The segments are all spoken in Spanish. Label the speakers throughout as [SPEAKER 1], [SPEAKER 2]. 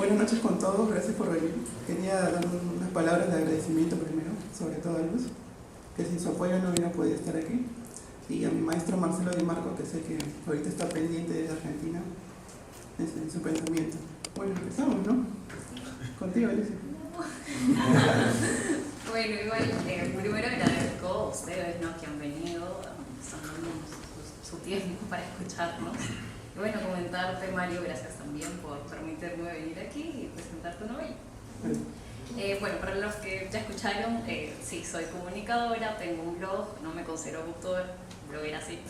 [SPEAKER 1] Buenas noches con todos, gracias por venir. Quería dar unas palabras de agradecimiento primero, sobre todo a Luz, que sin su apoyo no hubiera podido estar aquí. Y a mi maestro Marcelo Di Marco, que sé que ahorita está pendiente de Argentina en su pensamiento. Bueno, empezamos, ¿no? Contigo, Alicia.
[SPEAKER 2] Bueno, igual, primero agradezco a ustedes, ¿no?, que han venido, dándonos su tiempo para escucharnos. Y bueno, comentarte, Mario, gracias también por permitirme venir aquí y presentar tu novela. Bueno, para los que ya escucharon, sí, soy comunicadora, tengo un blog, no me considero autor, bloguera sí,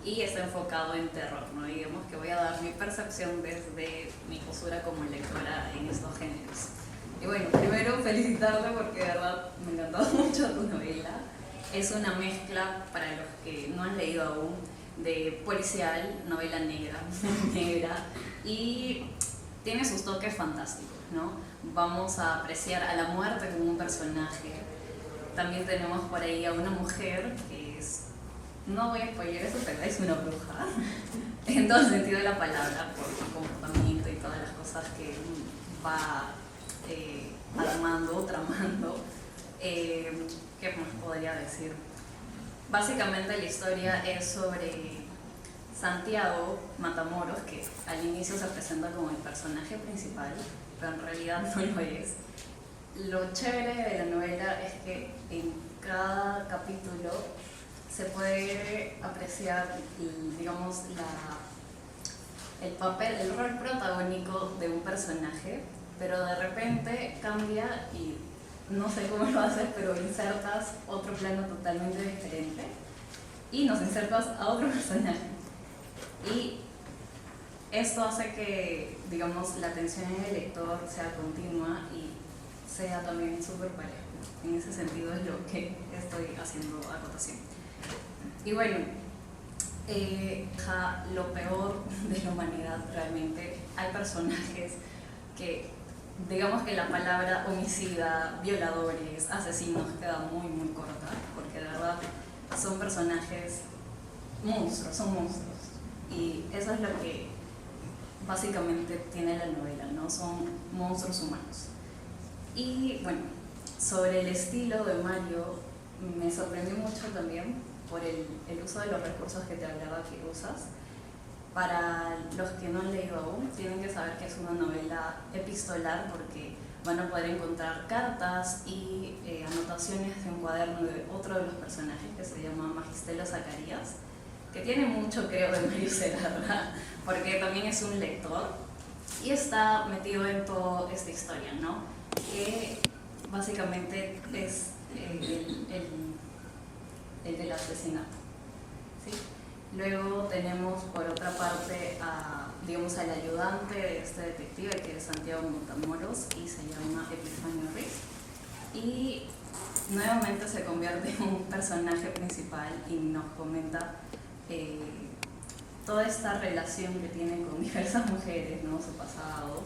[SPEAKER 2] y está enfocado en terror, ¿no? Digamos que voy a dar mi percepción desde mi postura como lectora en estos géneros. Y bueno, primero felicitarte porque de verdad me ha encantado mucho tu novela. Es una mezcla, para los que no han leído aún, de policial, novela negra, y tiene sus toques fantásticos, ¿no? Vamos a apreciar a la muerte como un personaje. También tenemos por ahí a una mujer que es, no voy a spoiler eso, pero es una bruja, en todo el sentido de la palabra, por su comportamiento y todas las cosas que va armando, tramando. ¿Qué más podría decir? Básicamente la historia es sobre Santiago Matamoros, que al inicio se presenta como el personaje principal, pero en realidad no lo es. Lo chévere de la novela es que en cada capítulo se puede apreciar, digamos, el rol protagónico de un personaje, pero de repente cambia y no sé cómo lo haces, pero insertas otro plano totalmente diferente y nos insertas a otro personaje. Y esto hace que, digamos, la atención en el lector sea continua y sea también súper parejo. En ese sentido es lo que estoy haciendo acotación. Y bueno, lo peor de la humanidad realmente, hay personajes que, digamos que la palabra homicida, violadores, asesinos queda muy muy corta, porque de verdad son personajes monstruos, son monstruos. Y eso es lo que básicamente tiene la novela, ¿no? Son monstruos humanos. Y bueno, sobre el estilo de Mario, me sorprendió mucho también por el uso de los recursos que te hablaba que usas. Para los que no han leído aún, tienen que saber que es una novela epistolar porque van a poder encontrar cartas y anotaciones de un cuaderno de otro de los personajes que se llama Magistelo Zacarías, que tiene mucho, creo, de Mario Segarra, porque también es un lector y está metido en toda esta historia, ¿no? Que básicamente es el del asesinato, ¿sí? Luego tenemos por otra parte digamos, al ayudante de este detective, que es Santiago Matamoros, y se llama Epifanio Riz. Y nuevamente se convierte en un personaje principal y nos comenta toda esta relación que tiene con diversas mujeres, ¿no? Su pasado.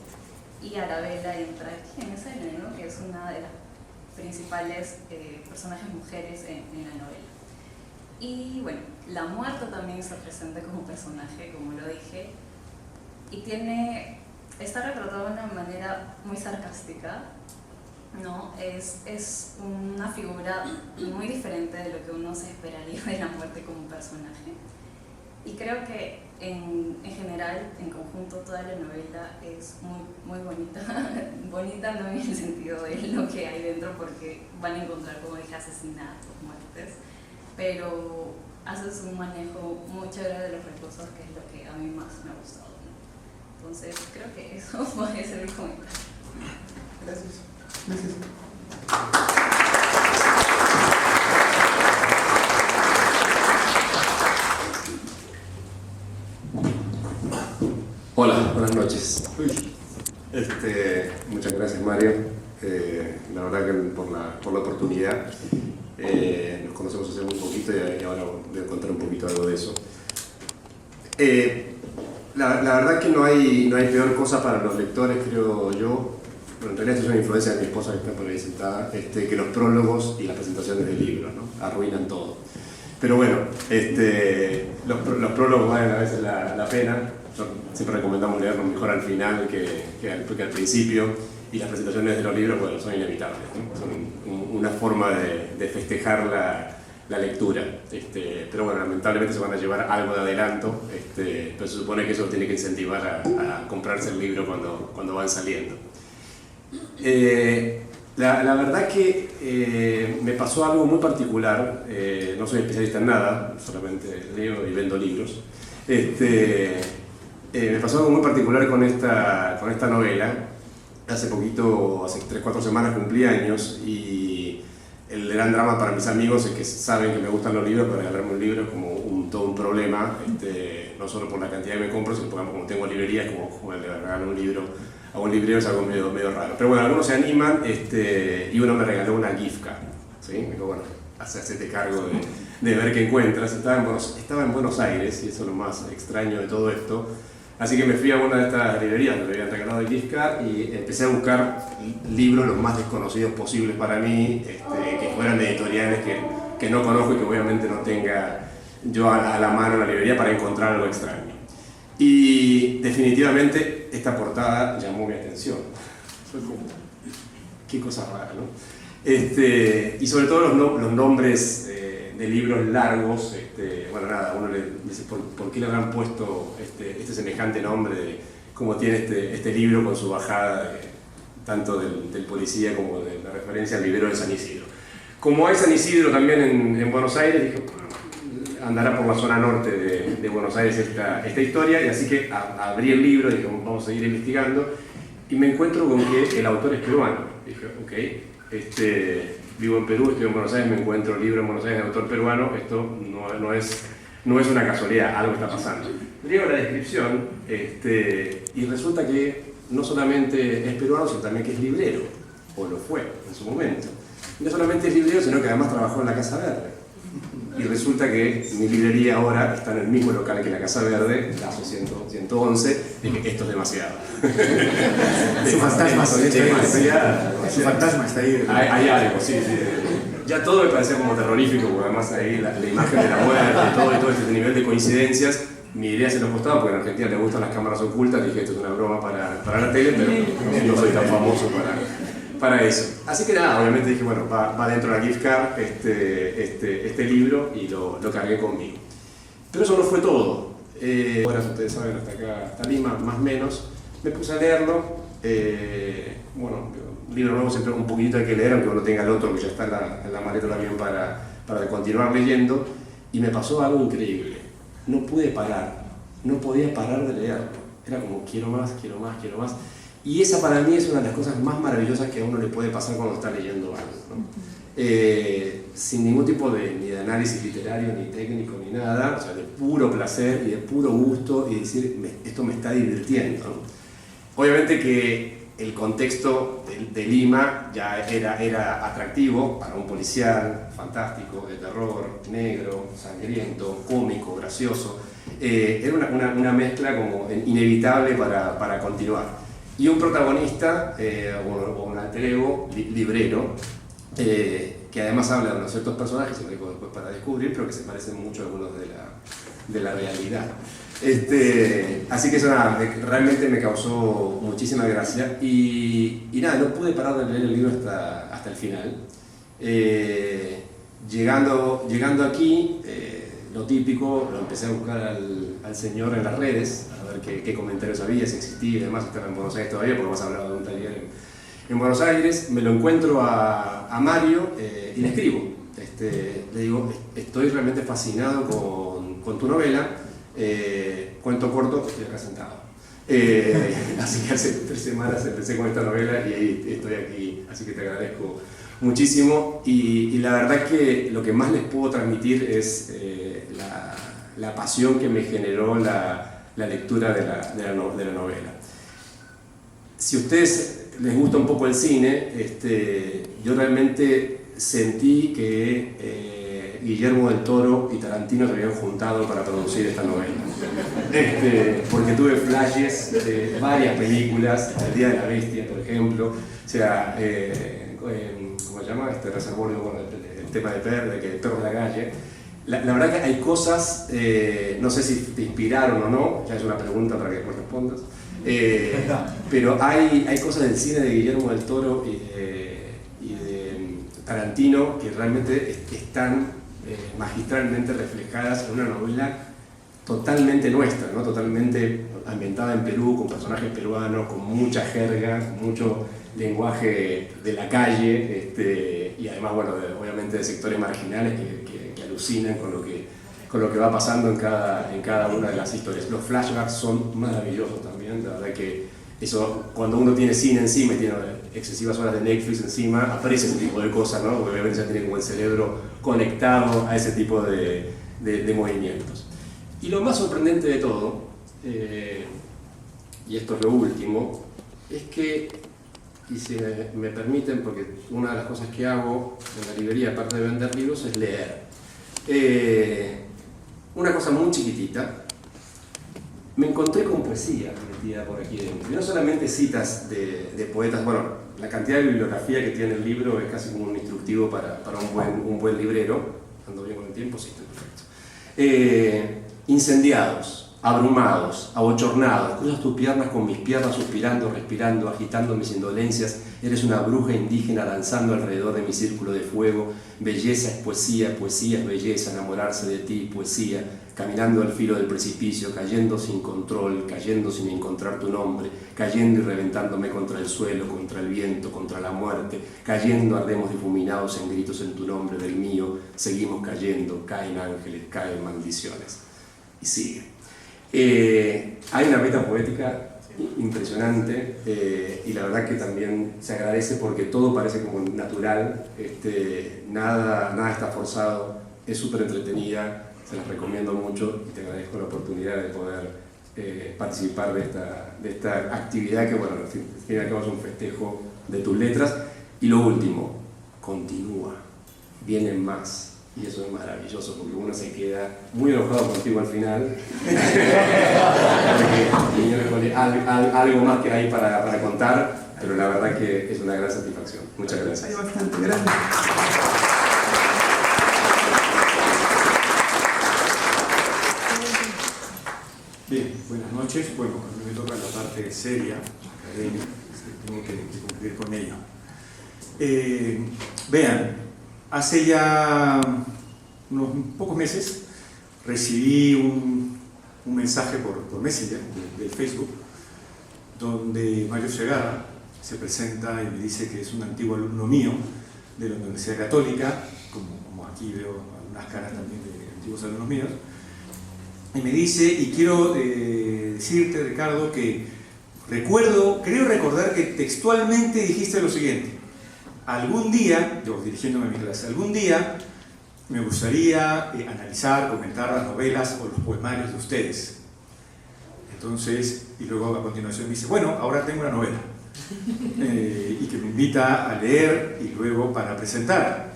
[SPEAKER 2] Y Arabella entra aquí en escena, ¿no? Que es una de las principales personajes mujeres en la novela. Y bueno, la muerte también se presenta como personaje, como lo dije, y está retratado de una manera muy sarcástica, ¿no? Es una figura muy diferente de lo que uno se esperaría de la muerte como personaje. Y creo que en general, en conjunto, toda la novela es muy bonita. Bonita no en el sentido de lo que hay dentro, porque van a encontrar, como dije, asesinatos, muertes, pero haces un manejo muy chévere de los recursos, que es lo que a mí más me ha gustado, ¿no? Entonces creo que eso puede ser mi comentario.
[SPEAKER 1] Gracias. Gracias.
[SPEAKER 3] Hola, buenas noches. Muchas gracias, Mario. La verdad que por la oportunidad. Nos conocemos hace muy poquito y ahora voy a contar un poquito algo de eso. La verdad que no hay peor cosa para los lectores, creo yo. Bueno, en realidad esto es una influencia de mi esposa que está por ahí sentada, que los prólogos y las presentaciones de libros, ¿no? Arruinan todo. Pero bueno, los prólogos valen a veces la pena. siempre recomendamos leerlo mejor al final que al principio, y las presentaciones de los libros, bueno, son inevitables, ¿no? Son una forma de festejar la lectura, pero bueno, lamentablemente se van a llevar algo de adelanto, pero se supone que eso tiene que incentivar a comprarse el libro cuando van saliendo. La verdad que me pasó algo muy particular, no soy especialista en nada, solamente leo y vendo libros. Me pasó algo muy particular con esta novela. Hace poquito, hace 3-4 semanas cumplí años, y el gran drama para mis amigos es que saben que me gustan los libros, pero regalarme un libro es como todo un problema, no solo por la cantidad que me compro, sino porque como tengo librerías, como le regalo un libro a un librero es algo medio raro. Pero bueno, algunos se animan, y uno me regaló una gift card, ¿sí? Me dijo, bueno, hacete cargo de ver qué encuentras. Estaba en Buenos Aires, y eso es lo más extraño de todo esto. Así que me fui a una de estas librerías donde me habían regalado el gift card y empecé a buscar libros los más desconocidos posibles para mí, que fueran de editoriales que no conozco y que obviamente no tenga yo a la mano en la librería para encontrar algo extraño. Y definitivamente esta portada llamó mi atención. Fue como, qué cosa rara, ¿no? Y sobre todo los nombres de libros largos, bueno, nada, uno le dice, ¿por qué le habrán puesto este semejante nombre de cómo tiene este libro con su bajada tanto del policía como de la referencia al librero de San Isidro? Como hay San Isidro también en Buenos Aires, dije, andará por la zona norte de Buenos Aires esta historia, y así que abrí el libro y dije, vamos a seguir investigando, y me encuentro con que el autor es peruano. Dije, ok, vivo en Perú, estoy en Buenos Aires, me encuentro el libro en Buenos Aires de autor peruano, esto no es una casualidad, algo está pasando. Leo la descripción, y resulta que no solamente es peruano, sino también que es librero, o lo fue en su momento. Y no solamente es librero, sino que además trabajó en la Casa Verde. Y resulta que mi librería ahora está en el mismo local que la Casa Verde, caso 111, y que esto es demasiado.
[SPEAKER 4] Su fantasma está ahí.
[SPEAKER 3] Hay algo, sí. Ya todo me parecía como terrorífico, porque además ahí la imagen de la muerte, todo este nivel de coincidencias, mi idea se lo costaba, porque en Argentina le gustan las cámaras ocultas, dije, esto es una broma para la tele, pero no soy tan famoso para eso. Así que nada, obviamente dije, bueno, va dentro de la gift card este libro, y lo cargué conmigo. Pero eso no fue todo. Ahora, ustedes saben, hasta acá, hasta Lima, más o menos, me puse a leerlo. Bueno, un libro nuevo siempre un poquito hay que leer, aunque uno tenga el otro que ya está en la maleta también para continuar leyendo, y me pasó algo increíble. No pude parar, no podía parar de leerlo. Era como, quiero más. Y esa para mí es una de las cosas más maravillosas que a uno le puede pasar cuando está leyendo algo, ¿no? Sin ningún tipo ni de análisis literario, ni técnico, ni nada, o sea, de puro placer y de puro gusto, y decir, esto me está divirtiendo, ¿no? Obviamente que el contexto de Lima ya era atractivo para un policial fantástico, de terror, negro, sangriento, cómico, gracioso. Era una mezcla como inevitable para continuar. Y un protagonista, o un alter ego, librero, que además habla de unos ciertos personajes, que se lo dejo después para descubrir, pero que se parecen mucho a algunos de la realidad. Así que eso realmente me causó muchísima gracia, y nada, no pude parar de leer el libro hasta el final. Llegando aquí, lo típico, lo empecé a buscar al señor en las redes, a ver qué comentarios había, si existía y demás. Estaba en Buenos Aires todavía, porque hemos hablado de un taller en Buenos Aires. Me lo encuentro a Mario, y le escribo. Le digo, estoy realmente fascinado con tu novela. Cuento corto, estoy acá sentado. Así que hace 3 semanas empecé con esta novela y ahí estoy aquí, así que te agradezco muchísimo. Y la verdad que lo que más les puedo transmitir es la pasión que me generó la lectura de la novela. Si a ustedes les gusta un poco el cine, yo realmente sentí que Guillermo del Toro y Tarantino se habían juntado para producir esta novela. Porque tuve flashes de varias películas, El Día de la Bestia, por ejemplo, o sea, ¿cómo se llama? Reservorio, bueno, el tema de que Perros de la Calle. la verdad que hay cosas, no sé si te inspiraron o no, ya es una pregunta para que después respondas, pero hay cosas del cine de Guillermo del Toro y de Tarantino que realmente están magistralmente reflejadas en una novela totalmente nuestra, ¿no? Totalmente ambientada en Perú, con personajes peruanos, con mucha jerga, con mucho lenguaje de la calle, y además, bueno, obviamente de sectores marginales que alucinan con lo que va pasando en cada una de las historias. Los flashbacks son maravillosos también, la verdad que eso, cuando uno tiene cine encima y tiene excesivas horas de Netflix encima, aparece ese tipo de cosas, ¿no? Porque obviamente ya tiene como el cerebro conectado a ese tipo de movimientos. Y lo más sorprendente de todo, y esto es lo último, es que, y si me permiten, porque una de las cosas que hago en la librería, aparte de vender libros, es leer. Una cosa muy chiquitita, me encontré con poesía metida por aquí dentro. Y no solamente citas de poetas, bueno, la cantidad de bibliografía que tiene el libro es casi como un instructivo para un buen librero. ¿Ando bien con el tiempo? Sí, estoy perfecto. Incendiados, abrumados, abochornados, cruzas tus piernas con mis piernas, suspirando, respirando, agitando mis indolencias. Eres una bruja indígena danzando alrededor de mi círculo de fuego. Belleza es poesía, poesía es belleza, enamorarse de ti, poesía. Caminando al filo del precipicio, cayendo sin control, cayendo sin encontrar tu nombre, cayendo y reventándome contra el suelo, contra el viento, contra la muerte, cayendo ardemos difuminados en gritos en tu nombre, del mío, seguimos cayendo, caen ángeles, caen maldiciones. Y sigue. Hay una meta poética impresionante, y la verdad que también se agradece porque todo parece como natural, nada está forzado, es súper entretenida. Se las recomiendo mucho y te agradezco la oportunidad de poder participar de esta actividad que, bueno, al fin y al cabo es un festejo de tus letras. Y lo último, continúa, vienen más. Y eso es maravilloso porque uno se queda muy enojado contigo al final. Porque algo más que hay para contar, pero la verdad que es una gran satisfacción. Muchas gracias.
[SPEAKER 1] Hay bastante, gracias.
[SPEAKER 5] Bien, buenas noches. Bueno, a mí me toca la parte seria, académica, tengo que cumplir con ello. Vean, hace ya unos pocos meses recibí un mensaje por Messenger de Facebook, donde Mario Segarra se presenta y me dice que es un antiguo alumno mío de la Universidad Católica, como aquí veo algunas caras también de antiguos alumnos míos. Y me dice, y quiero decirte, Ricardo, que creo recordar que textualmente dijiste lo siguiente: algún día, yo dirigiéndome a mi clase, algún día me gustaría analizar, comentar las novelas o los poemarios de ustedes. Entonces, y luego a continuación me dice, bueno, ahora tengo una novela, y que me invita a leer y luego para presentar.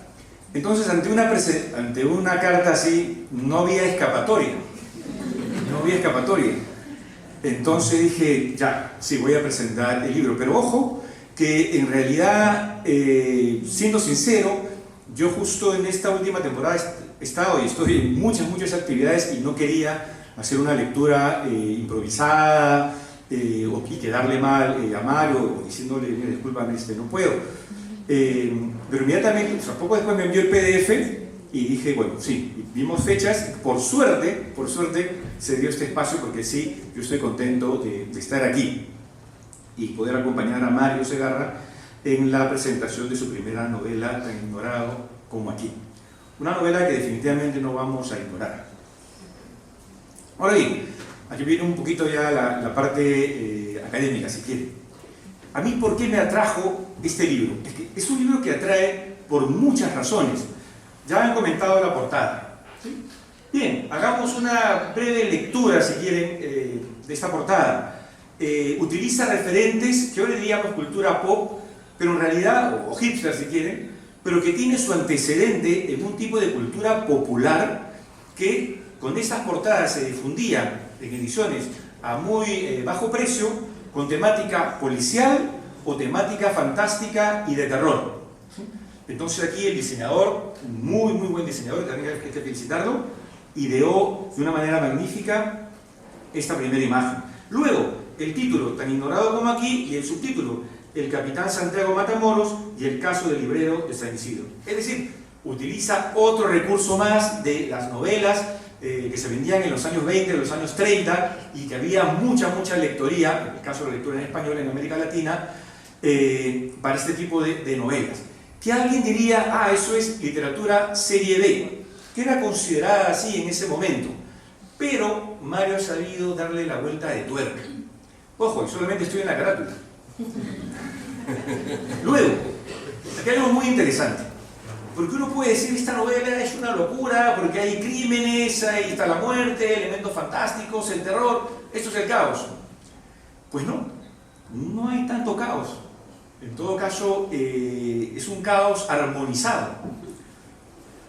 [SPEAKER 5] Entonces, ante una carta así, no había escapatoria. Entonces dije, ya, sí, voy a presentar el libro. Pero ojo, que en realidad, siendo sincero, yo justo en esta última temporada he estado y estoy en muchas actividades y no quería hacer una lectura improvisada y quedarle mal a Mario o diciéndole, mira, discúlpame, no puedo. Pero inmediatamente, o sea, poco después me envió el PDF y dije, bueno, sí, vimos fechas. Por suerte se dio este espacio porque sí, yo estoy contento de estar aquí y poder acompañar a Mario Segarra en la presentación de su primera novela, Tan ignorado como aquí. Una novela que definitivamente no vamos a ignorar. Ahora bien, aquí viene un poquito ya la parte académica, si quiere. A mí, ¿por qué me atrajo este libro? Es que es un libro que atrae por muchas razones. Ya han comentado la portada. ¿Sí? Bien, hagamos una breve lectura, si quieren, de esta portada. Utiliza referentes que hoy diríamos cultura pop, pero en realidad, o hipster si quieren, pero que tiene su antecedente en un tipo de cultura popular que con estas portadas se difundía en ediciones a muy bajo precio, con temática policial o temática fantástica y de terror. Entonces aquí el diseñador, muy buen diseñador, también hay que felicitarlo, ideó de una manera magnífica esta primera imagen. Luego, el título, tan ignorado como aquí, y el subtítulo, El capitán Santiago Matamoros y el caso del librero de San Isidro. Es decir, utiliza otro recurso más de las novelas que se vendían en los años 20, en los años 30, y que había mucha lectoría, en el caso de la lectura en español en América Latina, para este tipo de novelas. Que alguien diría, eso es literatura serie B, que era considerada así en ese momento. Pero Mario ha sabido darle la vuelta de tuerca. Ojo, y solamente estoy en la carátula. Luego, aquí hay algo muy interesante. Porque uno puede decir, esta novela es una locura, porque hay crímenes, ahí está la muerte, elementos fantásticos, el terror, esto es el caos. Pues no hay tanto caos. En todo caso, es un caos armonizado.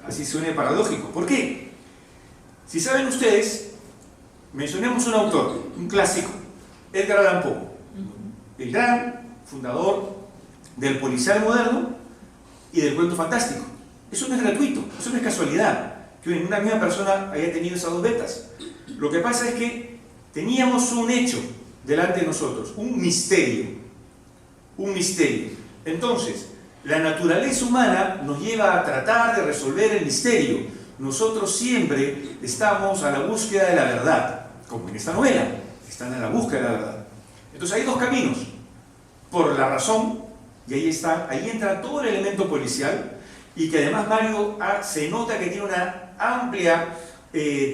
[SPEAKER 5] Así suena paradójico. ¿Por qué? Si saben ustedes, mencionemos un autor, un clásico, Edgar Allan Poe, el gran fundador del policial moderno y del cuento fantástico. Eso no es gratuito, eso no es casualidad, que una misma persona haya tenido esas dos betas. Lo que pasa es que teníamos un hecho delante de nosotros, un misterio. Entonces, la naturaleza humana nos lleva a tratar de resolver el misterio. Nosotros siempre estamos a la búsqueda de la verdad, como en esta novela, están a la búsqueda de la verdad. Entonces hay dos caminos, por la razón, y ahí entra todo el elemento policial, y que además Mario se nota que tiene una amplia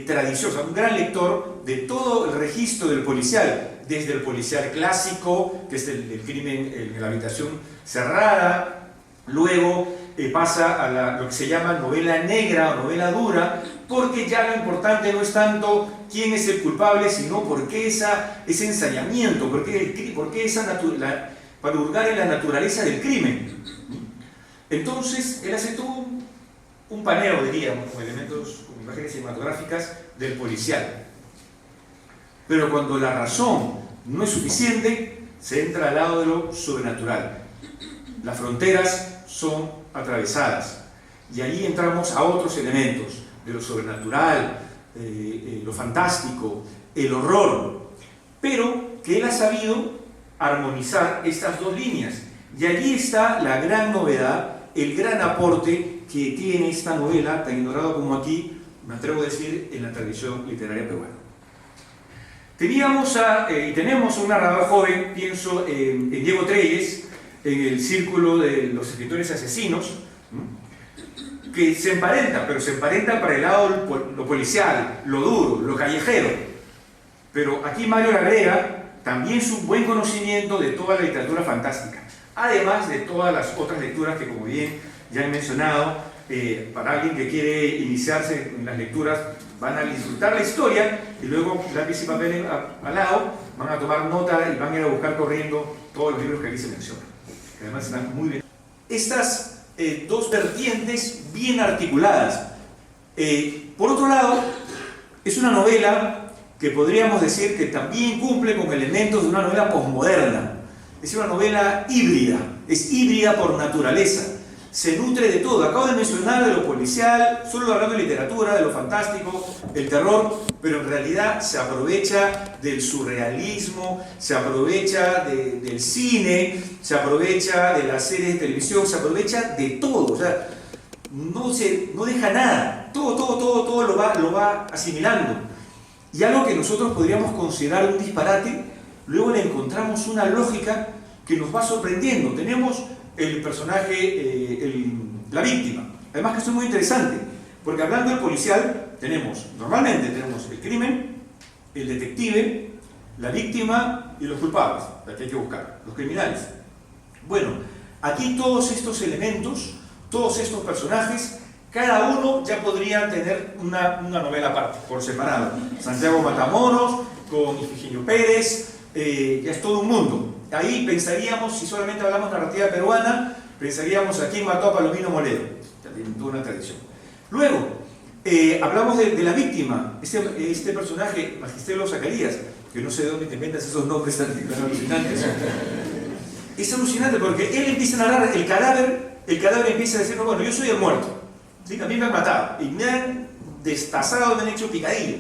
[SPEAKER 5] tradición, o sea, un gran lector de todo el registro del policial, desde el policial clásico, que es el crimen en la habitación cerrada, luego pasa a lo que se llama novela negra o novela dura, porque ya lo importante no es tanto quién es el culpable, sino por qué ese ensañamiento, por qué para hurgar en la naturaleza del crimen. Entonces, él hace todo un paneo, diríamos, con elementos, con imágenes cinematográficas del policial. Pero cuando la razón no es suficiente, se entra al lado de lo sobrenatural. Las fronteras son atravesadas y ahí entramos a otros elementos de lo sobrenatural, lo fantástico, el horror, pero que él ha sabido armonizar estas dos líneas. Y allí está la gran novedad, el gran aporte que tiene esta novela, tan ignorado como aquí, me atrevo a decir, en la tradición literaria peruana. Teníamos y tenemos un narrador joven, pienso en Diego Treyes, en el círculo de los escritores asesinos, que se emparenta, pero se emparenta para el lado lo policial, lo duro, lo callejero. Pero aquí Mario le agrega también su buen conocimiento de toda la literatura fantástica, además de todas las otras lecturas que, como bien ya he mencionado, para alguien que quiere iniciarse en las lecturas, van a disfrutar la historia y luego lápiz y papel al lado, van a tomar nota y van a ir a buscar corriendo todos los libros que aquí se mencionan, que además están muy bien. Estas dos vertientes bien articuladas. Por otro lado, es una novela que podríamos decir que también cumple con elementos de una novela posmoderna. Es una novela híbrida, es híbrida por naturaleza. Se nutre de todo. Acabo de mencionar de lo policial, solo hablando de literatura, de lo fantástico, el terror, pero en realidad se aprovecha del surrealismo, se aprovecha del cine, se aprovecha de las series de televisión, se aprovecha de todo. O sea, no deja nada, todo lo va asimilando. Y algo que nosotros podríamos considerar un disparate, luego le encontramos una lógica que nos va sorprendiendo. Tenemos el personaje, la víctima. Además que esto es muy interesante, porque hablando del policial, normalmente tenemos el crimen, el detective, la víctima y los culpables, la que hay que buscar, los criminales. Bueno, aquí todos estos elementos, todos estos personajes, cada uno ya podría tener una novela aparte, por separado. Santiago Matamoros, con Ifigenio Pérez, ya es todo un mundo. Ahí pensaríamos, si solamente hablamos narrativa peruana, pensaríamos a quién mató a Palomino Moledo. También toda una tradición. Luego, hablamos de la víctima, este personaje, Magisterio Zacarías, que no sé de dónde te inventas esos nombres tan alucinantes. Es alucinante porque él empieza a narrar el cadáver el cadáver empieza a decir, no, bueno, yo soy el muerto, ¿sí? A mí me han matado y me han destazado, me han hecho picadillo.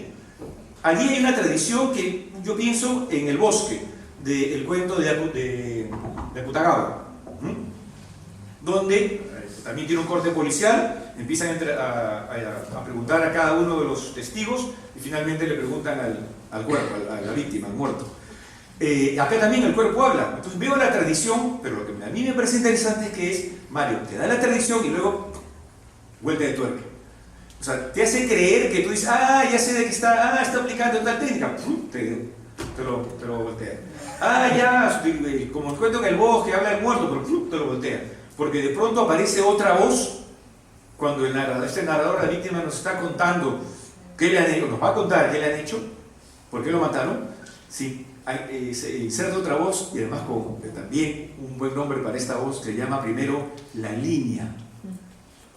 [SPEAKER 5] Allí hay una tradición que yo pienso en El bosque, del cuento de Akutagawa, donde también tiene un corte policial, empiezan a preguntar a cada uno de los testigos y finalmente le preguntan al cuerpo, a la víctima, al muerto. Acá también el cuerpo habla. Entonces veo la tradición, pero lo que a mí me parece interesante es que es, Mario, te da la tradición y luego vuelta de tuerca. O sea, te hace creer que tú dices, ah, ya sé de qué está, está aplicando tal técnica, te lo voltea. Ah, ya, como cuento en El bosque, habla del muerto, pero te lo voltea. Porque de pronto aparece otra voz cuando este narrador, la víctima, nos está contando qué le han hecho, nos va a contar qué le han hecho, por qué lo mataron. Sí, inserta otra voz y además con también un buen nombre para esta voz que se llama primero La Línea.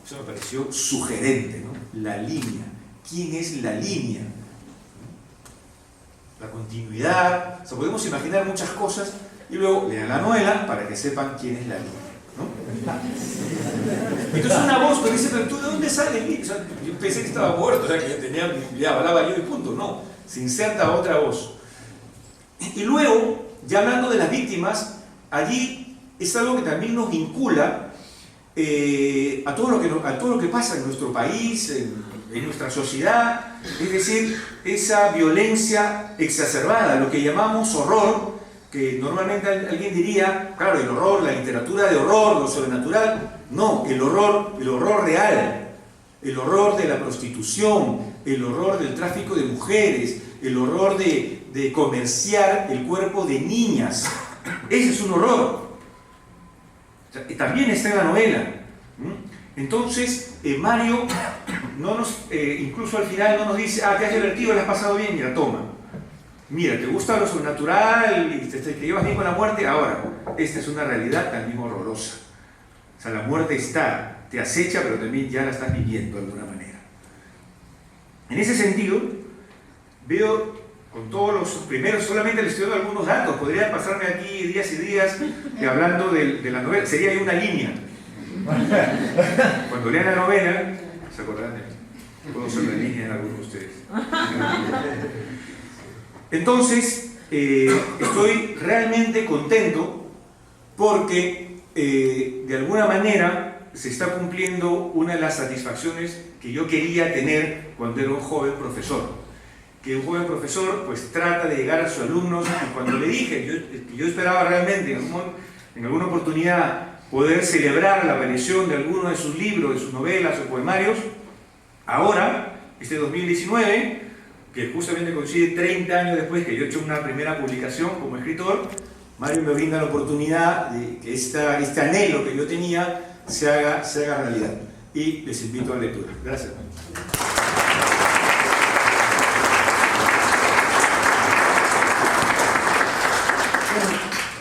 [SPEAKER 5] Eso me pareció sugerente, ¿no? La línea. ¿Quién es la línea? La continuidad. O sea, podemos imaginar muchas cosas y luego lean la novela para que sepan quién es la línea, ¿no? Entonces una voz que dice, pero tú ¿de dónde sales? O sea, yo pensé que estaba muerto, o sea, que ya hablaba yo y punto. No, se inserta otra voz. Y luego, ya hablando de las víctimas, allí es algo que también nos vincula a todo lo que pasa en nuestro país, en nuestra sociedad, es decir, esa violencia exacerbada, lo que llamamos horror, que normalmente alguien diría, claro, el horror, la literatura de horror, lo sobrenatural. No, el horror real, el horror de la prostitución, el horror del tráfico de mujeres, el horror de comerciar el cuerpo de niñas. Ese es un horror. O sea, también está en la novela. Entonces, Mario incluso al final no nos dice, ah, te has divertido, le has pasado bien, mira, toma. Mira, te gusta lo sobrenatural y te llevas bien con la muerte. Ahora, esta es una realidad también horrorosa. O sea, la muerte te acecha, pero también ya la estás viviendo de alguna manera. En ese sentido, veo con todos los primeros, solamente les estoy dando algunos datos, podría pasarme aquí días y días hablando de la novela, sería ahí una línea. Cuando lean la novela, se acordarán de mí. Puedo ser la línea en algunos de ustedes. Entonces, estoy realmente contento porque de alguna manera se está cumpliendo una de las satisfacciones que yo quería tener cuando era un joven profesor. Que un joven profesor pues trata de llegar a sus alumnos, y cuando le dije, yo esperaba realmente en alguna oportunidad poder celebrar la aparición de alguno de sus libros, de sus novelas o poemarios, ahora, este 2019, que justamente coincide 30 años después que yo he hecho una primera publicación como escritor, Mario me brinda la oportunidad de que este anhelo que yo tenía se haga realidad. Y les invito a la lectura. Gracias.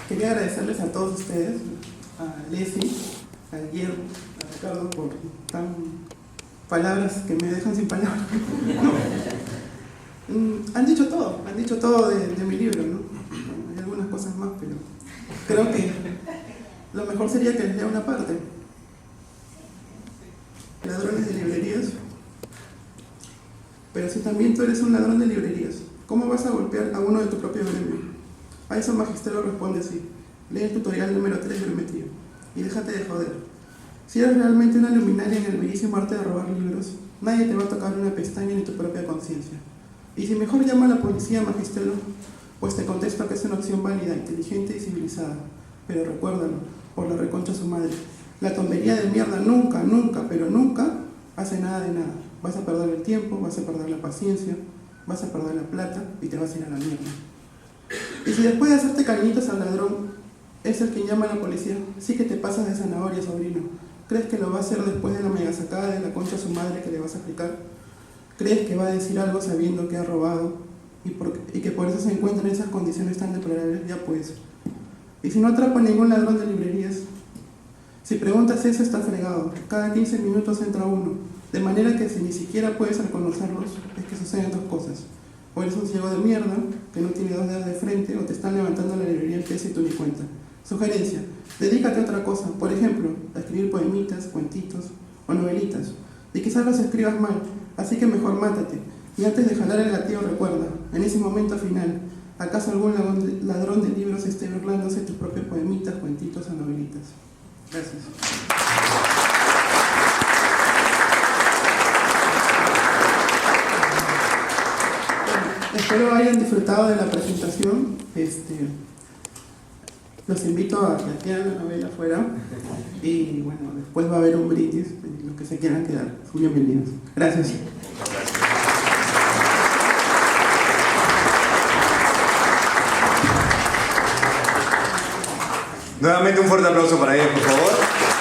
[SPEAKER 1] Quería agradecerles a todos ustedes, a Leslie, a Guillermo, a Ricardo, por palabras que me dejan sin palabras. Han dicho todo de mi libro, ¿no? Hay algunas cosas más, pero creo que lo mejor sería que les lea una parte. Ladrones de librerías. Pero si también tú eres un ladrón de librerías, ¿cómo vas a golpear a uno de tu propio gremio? A eso Magisterio responde así: lee el tutorial número 3 de geometría y déjate de joder. Si eres realmente una luminaria en el bellísimo arte de robar libros, nadie te va a tocar una pestaña ni tu propia conciencia. Y si mejor llama a la policía, Magisterio, pues te contesto que es una opción válida, inteligente y civilizada. Pero recuérdalo, por la reconcha su madre, la tontería de mierda nunca, pero nunca hace nada de nada. Vas a perder el tiempo, vas a perder la paciencia, vas a perder la plata y te vas a ir a la mierda. Y si después de hacerte cariñitos al ladrón es el quien llama a la policía, sí que te pasas de zanahoria, sobrino. ¿Crees que lo va a hacer después de la mega sacada de la concha a su madre que le vas a aplicar? ¿Crees que va a decir algo sabiendo que ha robado y que por eso se encuentra en esas condiciones tan deplorables? Ya pues. Y si no atrapa a ningún ladrón de librerías, si preguntas eso está fregado. Cada 15 minutos entra uno, de manera que si ni siquiera puedes reconocerlos, es que suceden dos cosas. O eres un ciego de mierda, que no tiene dos dedos de frente, o te están levantando la librería en peso y tú ni cuenta. Sugerencia, dedícate a otra cosa, por ejemplo, a escribir poemitas, cuentitos o novelitas. Y quizás los escribas mal, así que mejor mátate. Y antes de jalar el gatillo recuerda, en ese momento final, ¿acaso algún ladrón de libros esté burlándose de tus propios poemitas, cuentitos o novelitas? Gracias. Espero hayan disfrutado de la presentación. Los invito a que adquieran la novela afuera. Y bueno, después va a haber un brindis, los que se quieran quedar. Son bienvenidos. Gracias.
[SPEAKER 6] Nuevamente un fuerte aplauso para ellos, por favor.